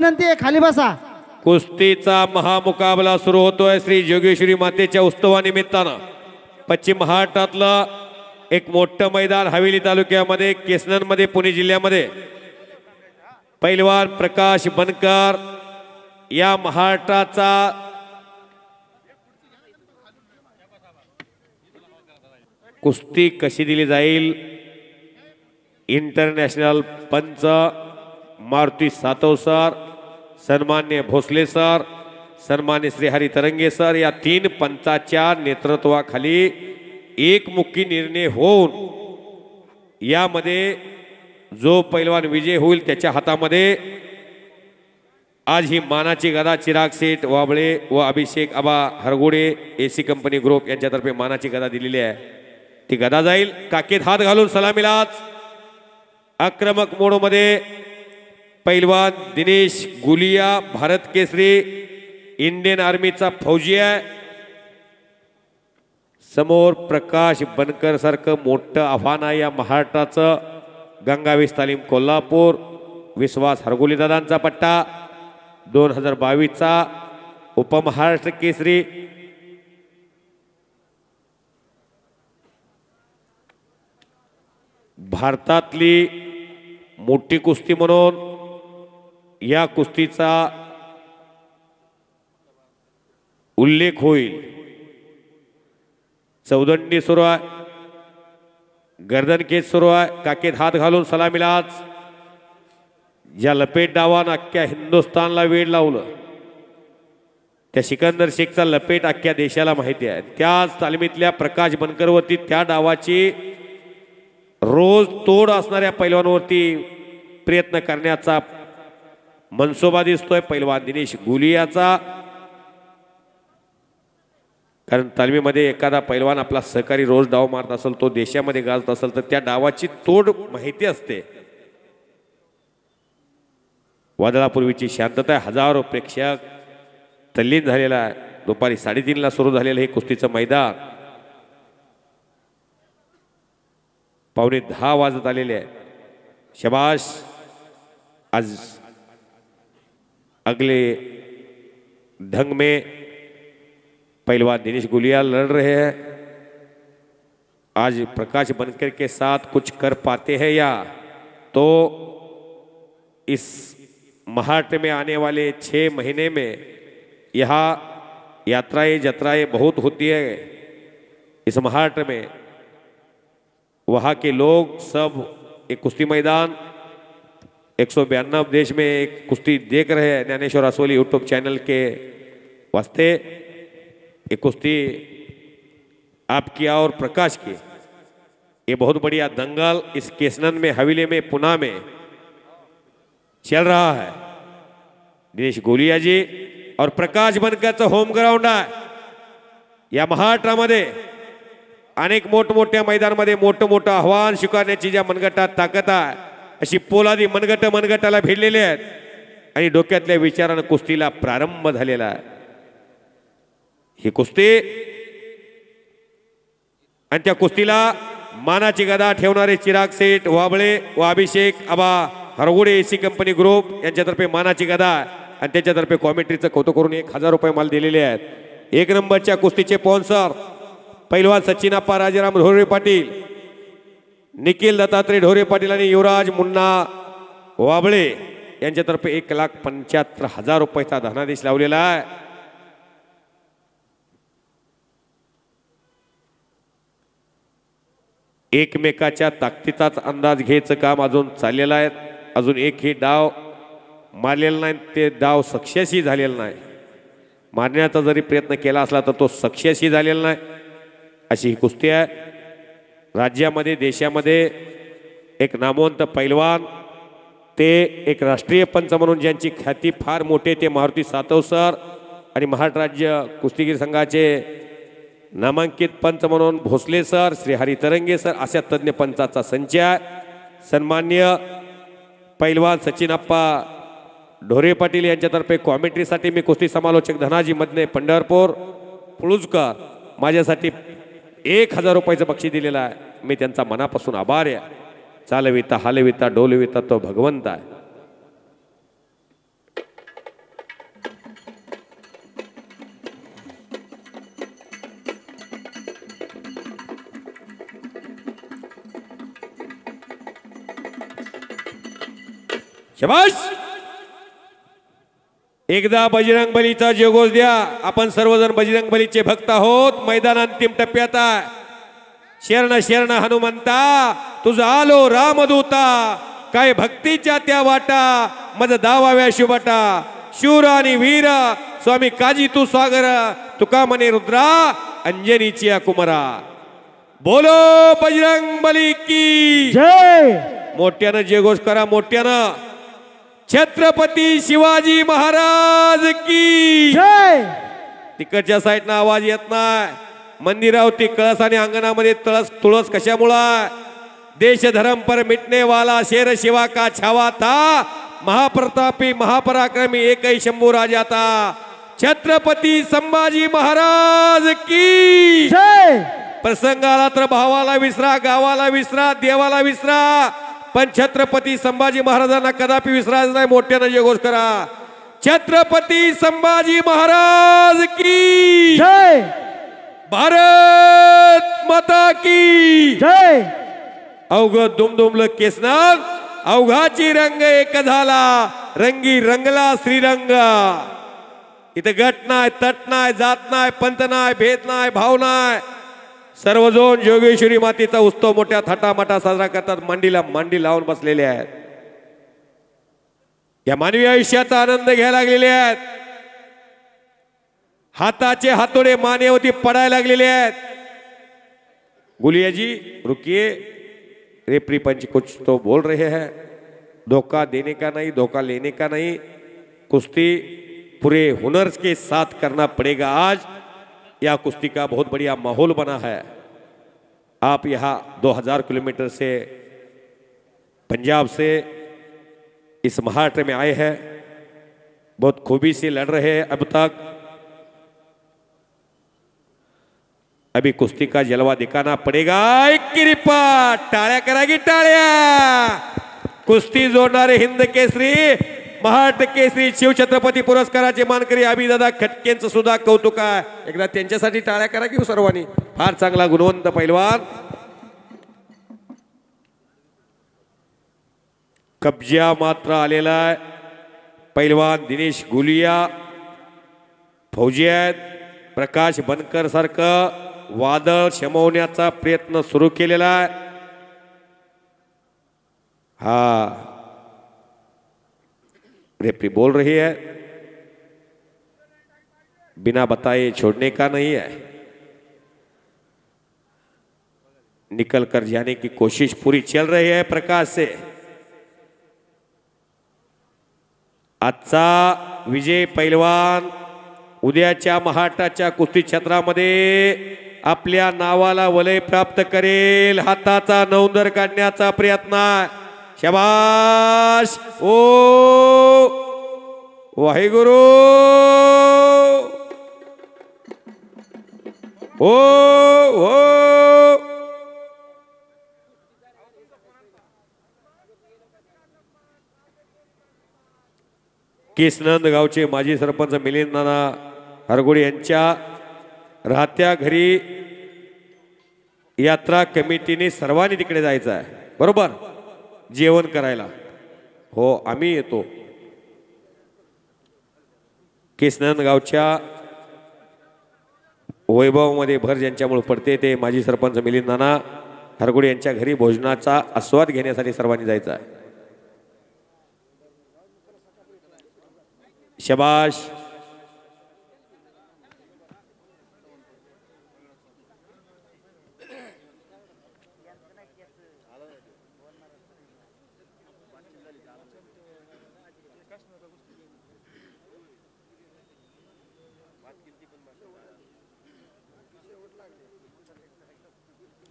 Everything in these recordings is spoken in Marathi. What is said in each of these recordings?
विनंती आहे खाली बसा। कुस्तीचा महामुकाबला सुरू होतोय श्री जोगेश्वरी मातेच्या उत्सवानिमित्तानं। पश्चिम महाराष्ट्रातलं एक मोठं मैदान हवेली तालुक्यामध्ये केसनमध्ये पुणे जिल्ह्यामध्ये पैलवान प्रकाश बनकर या महाराष्ट्राचा कुस्ती कशी दिली जाईल इंटरनॅशनल पंच मारुती सातव सर, सन्मान्य भोसले सर, सन्मान्य श्रीहरी तरंगे सर या तीन पंचाच्या नेतृत्वाखाली एकमुखी निर्णय होऊन यामध्ये जो पैलवान विजय होईल त्याच्या हातामध्ये आज ही मानाची गदा चिराग शेठ वाबळे व अभिषेक आबा हरगोडे एसी कंपनी ग्रुप यांच्यातर्फे मानाची गदा दिलेली आहे। ती गदा जाईल काकेत हात घालून सलामीलाच आक्रमक मोडमध्ये पैलवान दिनेश गुलिया भारत केसरी इंडियन आर्मीचा फौजी आहे। समोर प्रकाश बनकर सारखं मोठं आव्हान आहे या महाराष्ट्राचं। गंगावीस तालीम कोल्हापूर विश्वास हरगोली दादांचा पट्टा 2022चा उपमहाराष्ट्र केसरी। भारतातली मोठी कुस्ती म्हणून या कुस्तीचा उल्लेख होईल। चौदंडी सुरू आहे, गर्दनकेज सुरू आहे, काकेत हात घालून सलामीलाच ज्या लपेट डावानं अख्ख्या हिंदुस्थानला वेड लावलं त्या सिकंदर शेखचा लपेट अख्ख्या देशाला माहिती आहे। त्याच तालमीतल्या प्रकाश बनकरवरती त्या डावाची रोज तोड असणाऱ्या पैलवानवरती प्रयत्न करण्याचा मनसोबा दिसतोय पैलवान दिनेश गुलियाचा। कारण तालमीमध्ये एखादा पैलवान आपला सहकारी रोज डाव मारत असेल, तो देशामध्ये गाजत असेल तर त्या डावाची तोड माहिती असते। वादळापूर्वीची शांतता, हजारो प्रेक्षक तल्लीन झालेला आहे। दुपारी 3:30ला सुरू झालेलं हे कुस्तीचं मैदान 9:45 वाजत आलेले आहे। शबाश, आज अगले ढंग में पैलवान दिनेश गुलिया लड़ रहे हैं। आज प्रकाश बनकर के साथ कुछ कर पाते हैं या तो इस महाराष्ट्र में आने वाले 6 महीने में यहाँ यात्राएं जत्राएं बहुत होती है। इस महाराष्ट्र में वहाँ के लोग सब एक कुश्ती मैदान 192 देश में एक कुश्ती देख रहे हैं। ज्ञानेश्वर असोली यूट्यूब चैनल के वास्ते एक कुश्ती आपकी और प्रकाश की, ये बहुत बढ़िया दंगल इस केसनन में हवेली में पुणे में चल रहा है। दिनेश गुलिया जी और प्रकाश बनकरचं होम ग्राउंड आहे। या महाराष्ट्रामध्ये अनेक मोठमोठ्या मैदानामध्ये मोठं आव्हान स्वीकारण्याची ज्या मनगटात ताकद आहे अशी पोलादी मनगट मनगटाला भिडलेले आहेत आणि डोक्यातल्या विचारानं कुस्तीला प्रारंभ झालेला आहे। ही कुस्ती आणि त्या कुस्तीला मानाची गदा ठेवणारे चिराग शेठ वाबळे व अभिषेक आबा हरगोडे एसी कंपनी ग्रुप यांच्यातर्फे मानाची गदा आणि त्याच्यातर्फे कॉमेंट्रीचं कौतुक करून 1000 रुपये माल दिलेले आहेत। 1 नंबरच्या कुस्तीचे स्पॉन्सर पैलवान सचिनाप्पा राजाराम ढोरे पाटील, निखिल दत्तात्रय ढोरे पाटील आणि युवराज मुन्ना वाबळे यांच्यातर्फे 1,75,000 रुपयाचा धनादेश लावलेला आहे। एकमेकाच्या ताकदीचाच अंदाज घ्यायचं काम अजून चाललेलं आहे। अजून एकही डाव मारलेला नाही, ते डाव सक्सेसही झालेला नाही। मारण्याचा जरी प्रयत्न केला असला तर तो सक्सेसही झालेला नाही। अशी ही कुस्ती आहे। राज्यामध्ये देशामध्ये एक नामवंत पैलवान, ते एक राष्ट्रीय पंच म्हणून ज्यांची ख्याती फार मोठी ते मारुती सातव सर आणि महाराष्ट्र राज्य कुस्तीगीर संघाचे नामांकित पंच म्हणून भोसले सर, श्रीहरी तरंगे सर अशा तज्ञ पंचाचा संच आहे। सन्मान्य पैलवान सचिनाप्पा ढोरे पाटील यांच्यातर्फे कॉमेंट्रीसाठी मी कुस्ती समालोचक धनाजी मदने पंढरपूर पुळुजकर माझ्यासाठी 1000 रुपयाचं बक्षीस दिलेलं आहे। मी त्यांचा मनापासून आभार आहे। चालविता हलविता डोलविता तो भगवंत आहे। शाबाश. एकदा बजरंग बलीचा जयघोष द्या. आपण सर्वजण बजरंग बलीचे भक्त आहोत. मैदान अंतिम टप्प्यात आहे. शरण शरण हनुमंता तुझा आलो रामदूता. काय भक्तीच्या त्या वाटा मज दावाव्या शुभटा. शूर आणि वीर स्वामी काजी तू सागर. तुका मने रुद्रा अंजनीची कुमरा. बोलो बजरंग बली की जय. मोठ्यानं जयघोष करा मोठ्यानं. छत्रपती शिवाजी महाराज की जय. तिकडच्या साईडनं आवाज येत नाही. मंदिरावरती कळस आणि अंगणामध्ये तुळस कशामुळे. देश धर्म पर मिटने वाला शेर शिवा का छावा था. महाप्रतापी महापराक्रमी एक ही शंभू राजा था. छत्रपती संभाजी महाराज की जय. प्रसंगाला तर भावाला विसरा, गावाला विसरा, देवाला विसरा, पण छत्रपती संभाजी महाराजांना कदापि विसरायचं नाही. मोठ्यानं जयघोष करा. छत्रपती संभाजी महाराज की जय. भारत माता की जय. अवघ दुमदुमलं केसनाग अवघाची रंग एक झाला. रंगी रंगला श्रीरंग. इथे गट नाही, तट नाही, जात नाही, पंत नाही, भेद नाही, भाव नाही. सर्वजण जोगेश्वरी मातेचा उत्सव मोठ्या थाटामाटा साजरा करतात. मांडीला मांडी लावून बसलेले आहेत. या मानवी आयुष्याचा आनंद घ्यायला लागलेले आहेत. हाताचे हातोडे मानेवरती पडायला लागलेले आहेत. गुलिया जी रुकिए. रेफरी पंच कुछ तो बोल रहे हैं. धोखा देने का नहीं, धोखा लेने का नहीं. कुश्ती पूरे हुनर के साथ करना पड़ेगा. आज यह कुश्ती का बहुत बढ़िया माहौल बना है. आप यहाँ 2000 किलोमीटर से पंजाब से इस महाराष्ट्र में आए हैं. बहुत खूबी से लड़ रहे हैं अब तक. अभी कुश्ती का जलवा दिखाना पड़ेगा. एक कृपा टाळ्या करा की टाळ्या. कुस्ती जोडणारे हिंद केसरी महाराष्ट्र केसरी शिवछत्रपती पुरस्काराचे मानकरी अभिदादा खटकेंचं सुद्धा कौतुक आहे. एकदा त्यांच्यासाठी टाळ्या करा की सर्वांनी. फार चांगला गुणवंत पैलवान. कब्जा मात्र आलेला आहे. पैलवान दिनेश गुलिया फौजी आहेत. प्रकाश बनकर सारखं वादळ शमवण्याचा प्रयत्न सुरू केलेला आहे. हा रेफरी बोल रही है बिना बताए छोड़ने का नहीं है. निकल कर जाने की कोशिश पूरी चल रही है प्रकाश से. आजचा विजय पैलवान उद्याच्या महाराष्ट्राच्या कुस्ती क्षेत्रामध्ये आपल्या नावाला वलय प्राप्त करेल. हाताचा नौंदर काढण्याचा प्रयत्न. शाबाश. ओ वाहेगुरु. ओ हो. केसनंद गावचे माजी सरपंच मिलिंद नाना हरगोडे यांच्या राहत्या घरी यात्रा कमिटीने सर्वांनी तिकडे जायचं आहे. बरोबर जेवण करायला. हो आम्ही येतो. केसनंद गावच्या वैभवामध्ये भर ज्यांच्यामुळे पडते ते माजी सरपंच मिलिंद नाना हरगोडे यांच्या घरी भोजनाचा आस्वाद घेण्यासाठी सर्वांनी जायचं आहे. शाबाश.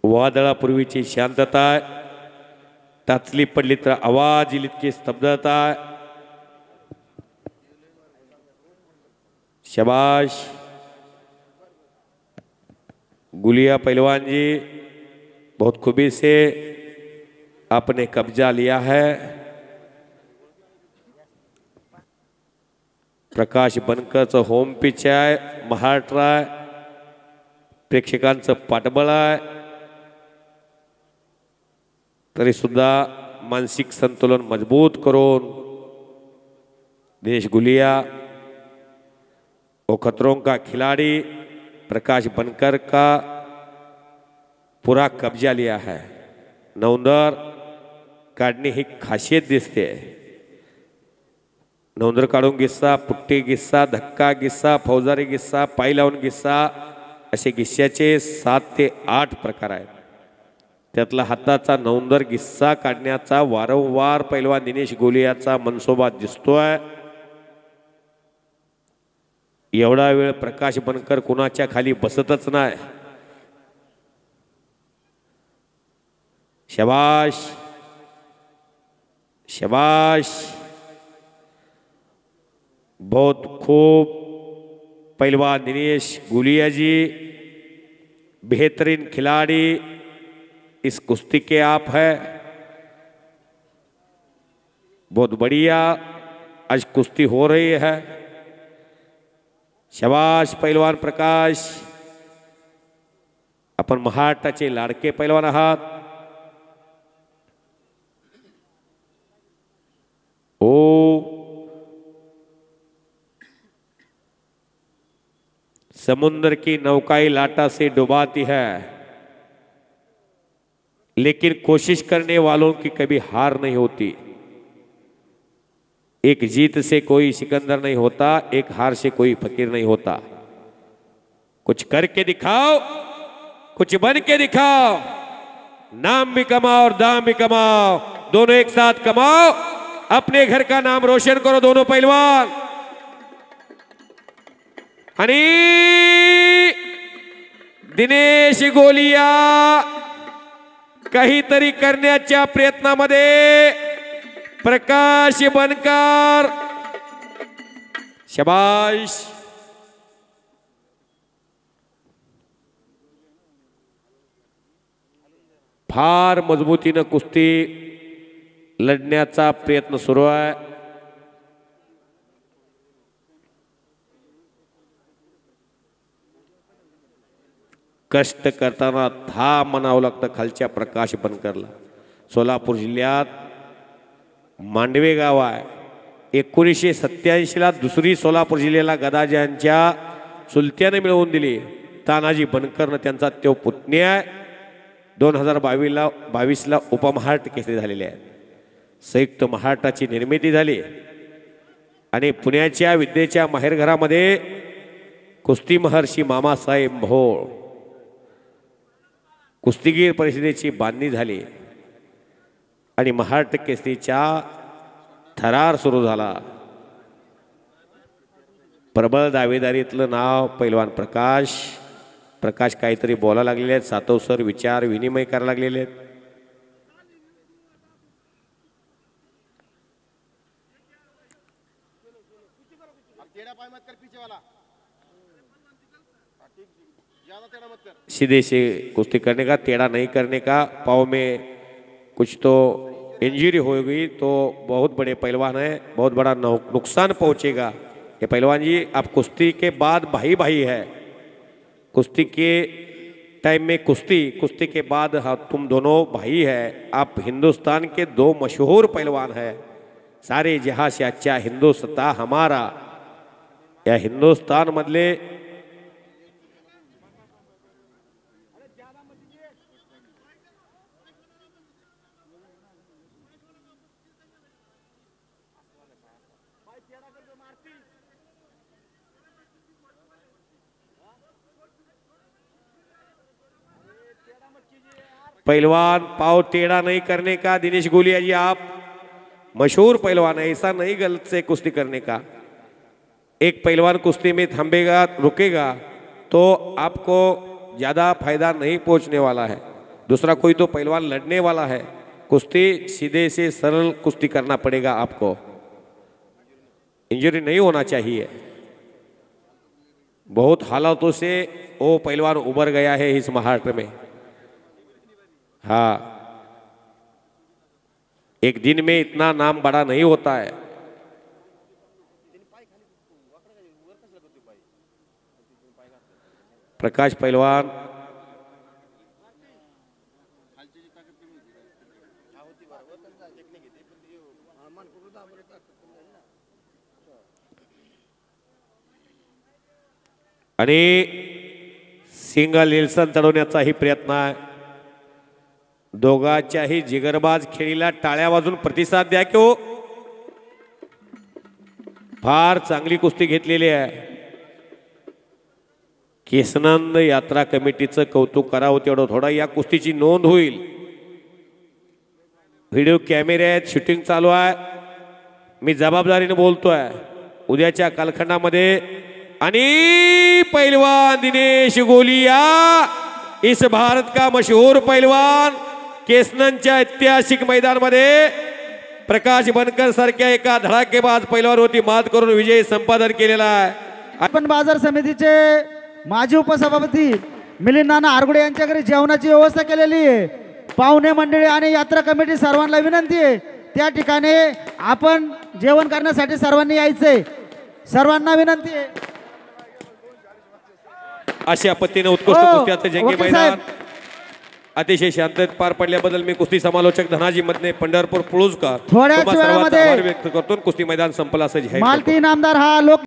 वादळापूर्वीची शांतता. टाचली पडली तर आवाज येईल इतकी स्तब्धता. शाबाश. गुलिया पहलवान जी बहुत खूबी से आपने कब्जा लिया है. प्रकाश बनकरचं होम पिच आहे. महाराष्ट्र आहे. प्रेक्षकांचं पाठबळ आहे. तरी सुद्धा मानसिक संतुलन मजबूत करून दिनेश गुलिया वो खतरों का खिलाड़ी प्रकाश बनकर का पूरा कब्जा लिया है। नौंदर काढणे ही खासियत दिसते। नौंदर काढून गिस्सा, पुट्टी गिस्सा, धक्का गिस्सा, फौजदारी गिस्सा, पाय लावून गिस्सा असे गिस्स्याचे 7 ते 8 प्रकार आहेत। त्यातला हाताचा नौंदर गिस्सा काढण्याचा वारंवार पैलवान दिनेश गुलियाचा मनसोबा दिसतोय। एवढा वेळ प्रकाश बनकर कुणाच्या खाली बसतच नाही। शाबाश शाबाश, बहुत खूब पहलवान दिनेश गुलिया जी, बेहतरीन खिलाड़ी इस कुश्ती के आप है। बहुत बढ़िया आज कुश्ती हो रही है। शाबाश पहलवान प्रकाश, आपण महाराष्ट्राचे लाडके पहलवान आहात। ओ समुद्र की नौकाई लाटा से डुबाती है, लेकिन कोशिश करने वालों की कभी हार नहीं होती। एक जीत से कोई सिकंदर नहीं होता, एक हार से कोई फकीर नहीं होता। कुछ करके दिखाओ, कुछ बन के दिखाओ, नाम भी कमाओ और दाम भी कमाओ, दोनों एक साथ कमाओ, अपने घर का नाम रोशन करो दोनों पहलवान। आणि दिनेश गुलिया काहीतरी करण्याच्या प्रयत्नामध्ये प्रकाश बनकर, शाबाश। फार मजबूतीने कुस्ती लढण्याचा प्रयत्न सुरू आहे। कष्ट करताना थांब म्हणावं लागतं खालच्या प्रकाश बनकरला। सोलापूर जिल्ह्यात मांडवे गाव आहे। 1987 ला दुसरी सोलापूर जिल्ह्याला गदाजांच्या चुलत्याने मिळवून दिली। तानाजी बनकरनं त्यांचा तो पुतण्या 2022 ला उपमहाराष्ट्र केसरी झालेले आहेत। संयुक्त महाराष्ट्राची निर्मिती झाली आणि पुण्याच्या विद्येच्या माहेरघरामध्ये कुस्ती महर्षी मामासाहेब भोळ कुस्तीगीर परिषदेची बांधणी झाली आणि महाराष्ट्र केसरीचा थरार सुरू झाला। प्रबळ दावेदारीतलं नाव पैलवान प्रकाश। प्रकाश काहीतरी बोलायला लागलेले आहेत, सातव सर विचार विनिमय करायला लागलेले आहेत। सीधे से कुश्ती करने का, टेढ़ा नहीं करने का। पाँव में कुछ तो इंजरी हो गई तो बहुत बड़े पहलवान हैं, बहुत बड़ा नुकसान पहुंचेगा। ये पहलवान जी आप कुश्ती के बाद भाई भाई है, कुश्ती के टाइम में कुश्ती के बाद हाँ तुम दोनों भाई है। आप हिंदुस्तान के 2 मशहूर पहलवान हैं। सारे जहाँ से अच्छा हिंदुस्तान हमारा, या हिंदुस्तान मधले पहलवान पाव टेढ़ा नहीं करने का। दिनेश गुलिया जी आप मशहूर पहलवान है, ऐसा नहीं गलत से कुश्ती करने का। एक पहलवान कुश्ती में थंबेगा रुकेगा तो आपको ज़्यादा फायदा नहीं पहुंचने वाला है। दूसरा कोई तो पहलवान लड़ने वाला है। कुश्ती सीधे से सरल कुश्ती करना पड़ेगा आपको, इंजरी नहीं होना चाहिए। बहुत हालातों से वो पहलवान उभर गया है इस महाराष्ट्र में। हाँ, एक दिन में इतना नाम बड़ा नहीं होता है। प्रकाश पहलवान आणि सिंगल नेल्सन चढवण्याचाही प्रयत्न आहे. दोघांच्याही जिगरबाज खेळीला टाळ्या वाजून प्रतिसाद द्या की हो. फार चांगली कुस्ती घेतलेली आहे. केसनंद यात्रा कमिटीचं कौतुक करावं तेवढं थोडा या कुस्तीची नोंद होईल. व्हिडिओ कॅमेरे आहेत, शूटिंग चालू आहे. मी जबाबदारीने बोलतोय. उद्याच्या कालखंडामध्ये आणि पहलवान दिनेश गोलिया, इस भारत का मशहूर पहलवान, केसनंदच्या ऐतिहासिक मैदानामध्ये प्रकाश बनकर सारख्या एका धडाकेबाज पैलवानवरती मात करून विजय संपादन केलेला आहे. आपण बाजार समितीचे माजी उपसभापती मिलिंद नाना आरगुडे यांच्या घरी जेवणाची व्यवस्था केलेली आहे. पाहुणे मंडळी आणि यात्रा कमिटी सर्वांना विनंती आहे, त्या ठिकाणी आपण जेवण करण्यासाठी सर्वांनी यायचंय. सर्वांना विनंती आहे. अशा पद्धतीने उत्कृष्ट कुस्त्याचं जंगी मैदान अतिशय शांततेत पार पडल्याबद्दल मी कुस्ती समालोचक धनाजी मदने पंढरपूर पुळुजकर थोड्याच वेळामध्ये व्यक्त करतो. कुस्ती मैदान संपला असं जाहीर करतो. मालती इनामदार हा लोक